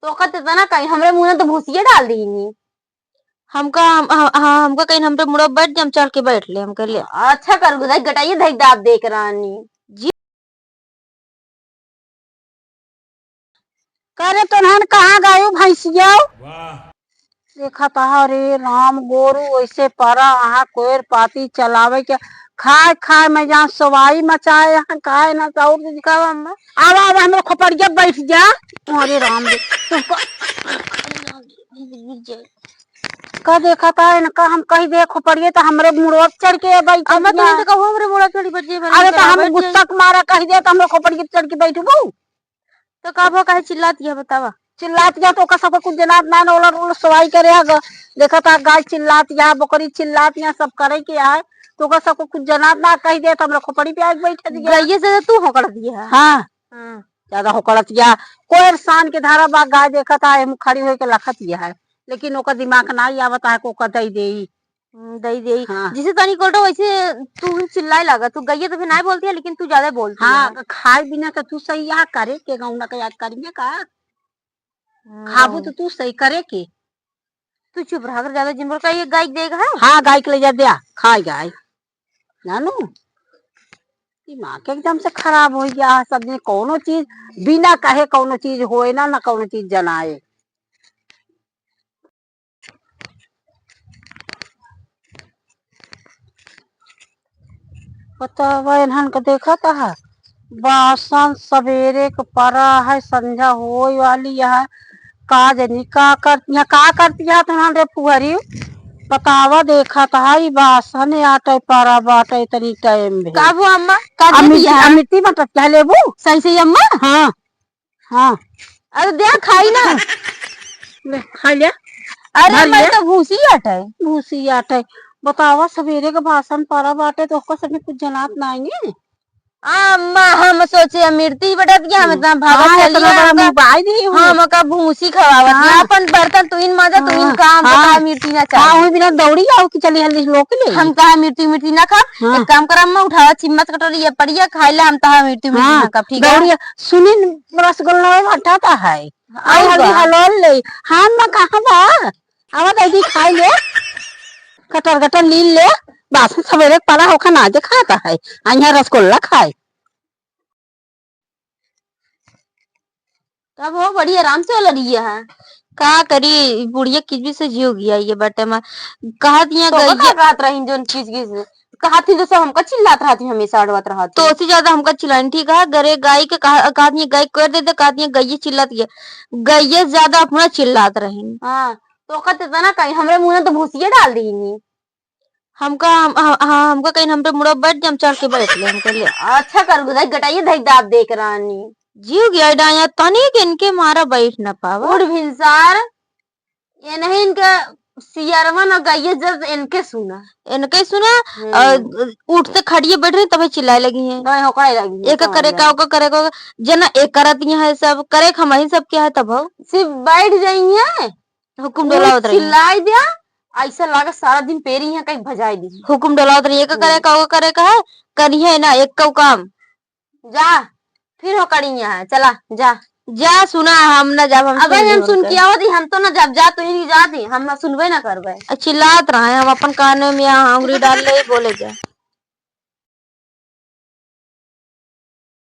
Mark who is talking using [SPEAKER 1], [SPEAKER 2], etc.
[SPEAKER 1] तो कहते था ना कहीं हमरे मुंह में तो भूसिया डाल दी नहीं।
[SPEAKER 2] हमका कहीं हम पे मुड़ा बैठ जम चढ़ के बैठ ले हम कर ले।
[SPEAKER 1] अच्छा कर गुदाई गटाइए धई दाब देख रानी
[SPEAKER 2] जी
[SPEAKER 3] करे तोहन कहाँ गयो भैंसिया? देखा था रे राम गोरू ऐसे परा आहा कोयर पाती चलावे के खाए खाए में जहाँ सवाई मचाए यहाँ खाए ना तो दिखावा अम्मा आवा आवा हमरा खोपड़िया बैठ जा। अरे राम रे का देखा था इनका हम कही दे खोपड़िए तो हमरे मुड़वा चढ़ के बैठ।
[SPEAKER 2] अम्मा तुमने तो कहो हमरे मुड़ा चढ़ी बच्चे
[SPEAKER 3] अरे तो हम गुस्सा मारा कही दे तो हमरे खोपड़िए चढ़ के बैठबू
[SPEAKER 2] तो काबो काहे चिल्लाती है बतावा।
[SPEAKER 3] चिल्लात जा तो सब कुछ जनाब ना ओला सवाई करे देखा था गाय चिल्लात या बकरी चिल्लात या सब करे के आए तो का सब कुछ जनाब ना कही दे तो हम खोपड़ी पे आज बैठे दिया
[SPEAKER 2] गइये से तू होकड़ दिया।
[SPEAKER 3] हाँ ज्यादा होकड़त या कोई शान के धारा बा गाय देखा था खड़ी होके लखत है लेकिन ओका दिमाग ना आवता है को दई दे।
[SPEAKER 2] हाँ। जिसे तनी कोल्टो वैसे तू चिल्लाए लगा तू गइये तो फिर नहीं बोलती है लेकिन तू ज्यादा बोलती है।
[SPEAKER 3] हाँ खाए बिना तो तू सही यहाँ करे के गौना का याद करेंगे का खाबू तो तू सही करे के
[SPEAKER 2] तू चुप रहा कर ज्यादा जिम्बर का ये गाय देगा है।
[SPEAKER 3] हाँ गाय के ले जा दिया खाए गाय जानू दिमाग एकदम से खराब हो गया सब दिन कोनो चीज बिना कहे कोनो चीज होए ना कोनो चीज जनाए। बतावा इन्हन का देखा था बासन सवेरे के परा है संझा होए वाली है का जनी का करती है तुमन रे फुहरी बतावा देखा था बासन आटे परा बाटे तनी टाइम भी
[SPEAKER 2] काबू अम्मा का दे दिया
[SPEAKER 3] मिट्टी बट पहले वो
[SPEAKER 2] सही सही अम्मा।
[SPEAKER 3] हाँ हाँ
[SPEAKER 2] अरे दे खाई ना
[SPEAKER 3] ले खा लिया।
[SPEAKER 2] अरे मैं तो भूसी
[SPEAKER 3] आटे बतावा सवेरे के भाषण परा बाटे तो सब कुछ जनात ना आएंगे।
[SPEAKER 2] अम्मा हम सोचे मिर्ती बटा दिया हम इतना भागा चलिए हम का भूसी खवावत ना अपन बर्तन तू इन मजा तू इन काम का मिर्ती ना
[SPEAKER 3] चाह हुई बिना दौड़ी आओ कि चली हल्दी लोग ले
[SPEAKER 2] हम कहा मिर्ती ना खा। एक काम कर अम्मा उठावा चिम्मच कटोरी ये पड़िया खाइला हम तहा मिर्ती ना खा ठीक है।
[SPEAKER 3] दौड़ी सुनी रसगुल्ला हटाता है आई हल्दी हलोल ले हम ना कहां बा आवा दीदी खाई ले कटर कटर लील ले बस सवेरे पड़ा होखा ना जे खाता है यहाँ रसगुल्ला खाए
[SPEAKER 2] तब वो बड़ी आराम से लड़ी है का करी बुढ़िया किस से जियो गया ये बटे में कहा दिया
[SPEAKER 1] तो कहत रही जोन चीज की कहा थी तो सब हमका चिल्लात रहती हमेशा अड़वत रहती
[SPEAKER 2] तो उससे ज्यादा हमका चिल्लानी ठीक है गरे गाय के कहा दिया गाय कर देते कहा दिया गैये चिल्लाती है गैये ज्यादा अपना चिल्लात रही।
[SPEAKER 1] हाँ तो कहते था ना कहीं हमरे मुंह में तो भूसिया डाल दी नहीं।
[SPEAKER 2] हमका कहीं हम पे मुड़ा बैठ जम चढ़ के बैठ ले हम कर ले।
[SPEAKER 1] अच्छा कर गुदाई गटाइए धई दाब देख रानी
[SPEAKER 2] जीव गया डाया तनी के इनके मारा बैठ न पावा
[SPEAKER 1] उड़ भिनसार ये नहीं इनका सियारवन और गैये जब इनके सुना
[SPEAKER 2] उठते खड़िए बैठ रहे तभी चिल्लाए लगी हैं एक करे का जना एक करत है सब करे खमाही सब क्या है तब
[SPEAKER 1] सिर्फ बैठ जाइए
[SPEAKER 2] हुकुम डोलावत रही
[SPEAKER 1] चिल्लाई दिया ऐसा लगा सारा दिन पेरी है कहीं भजाई दी
[SPEAKER 2] हुकुम डोलावत रही एक करे का है करिए ना एक का काम
[SPEAKER 1] जा फिर हो करी है चला
[SPEAKER 2] जा सुना हम ना जब
[SPEAKER 1] हम सुन के आवत हम तो ना जब जा तो ही जाती हम ना सुनबे ना करबे
[SPEAKER 2] चिल्लात रहे हम अपन कान में यहाँ अंगुरी डाल ले बोले जा।